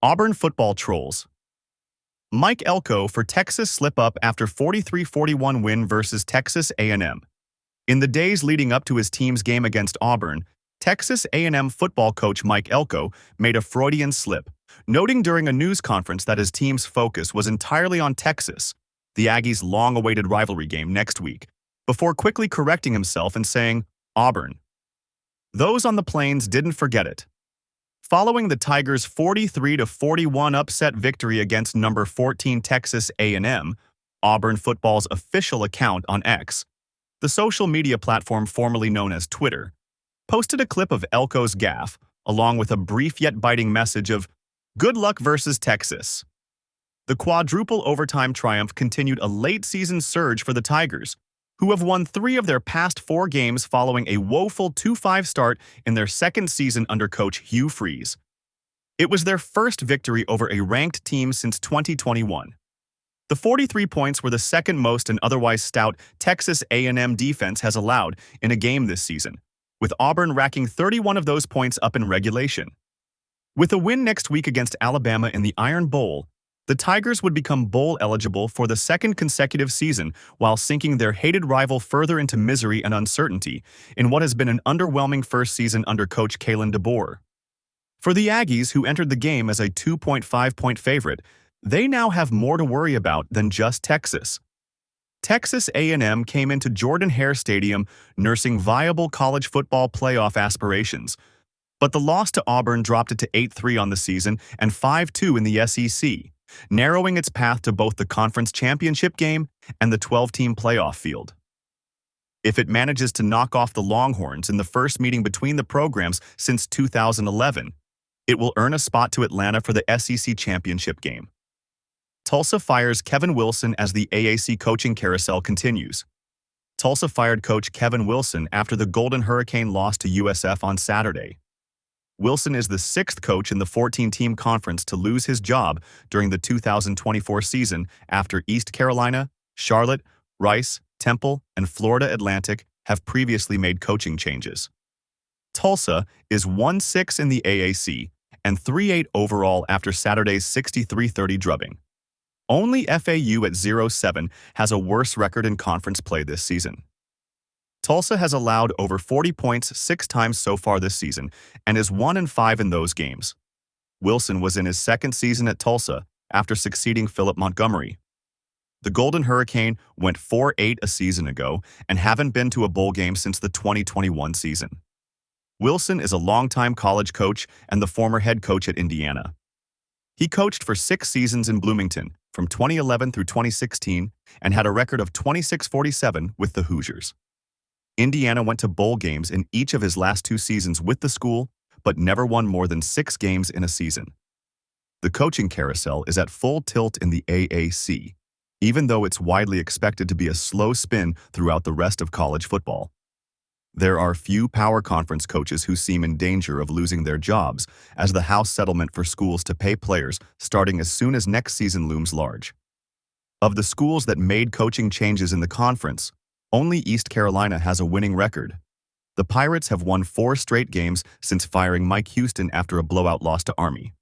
Auburn football trolls. Mike Elko for Texas slip-up after 43-41 win versus Texas A&M. In the days leading up to his team's game against Auburn, Texas A&M football coach Mike Elko made a Freudian slip, noting during a news conference that his team's focus was entirely on Texas, the Aggies' long-awaited rivalry game next week, before quickly correcting himself and saying, Auburn. Those on the plains didn't forget it. Following the Tigers' 43-41 upset victory against number 14 Texas A&M, Auburn football's official account on X, the social media platform formerly known as Twitter, posted a clip of Elko's gaffe, along with a brief yet biting message of, "Good luck versus Texas." The quadruple overtime triumph continued a late-season surge for the Tigers, who have won 3 of their past 4 games following a woeful 2-5 start in their second season under coach Hugh. It was their first victory over a ranked team since 2021. The 43 points were the second most an otherwise stout Texas A&M defense has allowed in a game this season, with Auburn racking 31 of those points up in regulation. With a win next week against Alabama in the Iron Bowl, the Tigers would become bowl eligible for the second consecutive season while sinking their hated rival further into misery and uncertainty in what has been an underwhelming first season under coach Kalen DeBoer. For the Aggies, who entered the game as a 2.5-point favorite, they now have more to worry about than just Texas. Texas A&M came into Jordan-Hare Stadium nursing viable college football playoff aspirations, but the loss to Auburn dropped it to 8-3 on the season and 5-2 in the SEC, narrowing its path to both the conference championship game and the 12-team playoff field. If it manages to knock off the Longhorns in the first meeting between the programs since 2011, it will earn a spot to Atlanta for the SEC championship game. Tulsa fires Kevin Wilson as the AAC coaching carousel continues. Tulsa fired coach Kevin Wilson after the Golden Hurricane lost to USF on Saturday. Wilson is the 6th coach in the 14-team conference to lose his job during the 2024 season after East Carolina, Charlotte, Rice, Temple, and Florida Atlantic have previously made coaching changes. Tulsa is 1-6 in the AAC and 3-8 overall after Saturday's 63-30 drubbing. Only FAU at 0-7 has a worse record in conference play this season. Tulsa has allowed over 40 points 6 times so far this season and is 1-5 in those games. Wilson was in his second season at Tulsa after succeeding Philip Montgomery. The Golden Hurricane went 4-8 a season ago and haven't been to a bowl game since the 2021 season. Wilson is a longtime college coach and the former head coach at Indiana. He coached for 6 seasons in Bloomington from 2011 through 2016 and had a record of 26-47 with the Hoosiers. Indiana went to bowl games in each of his last 2 seasons with the school, but never won more than 6 games in a season. The coaching carousel is at full tilt in the AAC, even though it's widely expected to be a slow spin throughout the rest of college football. There are few power conference coaches who seem in danger of losing their jobs as the House settlement for schools to pay players starting as soon as next season looms large. Of the schools that made coaching changes in the conference, only East Carolina has a winning record. The Pirates have won 4 straight games since firing Mike Houston after a blowout loss to Army.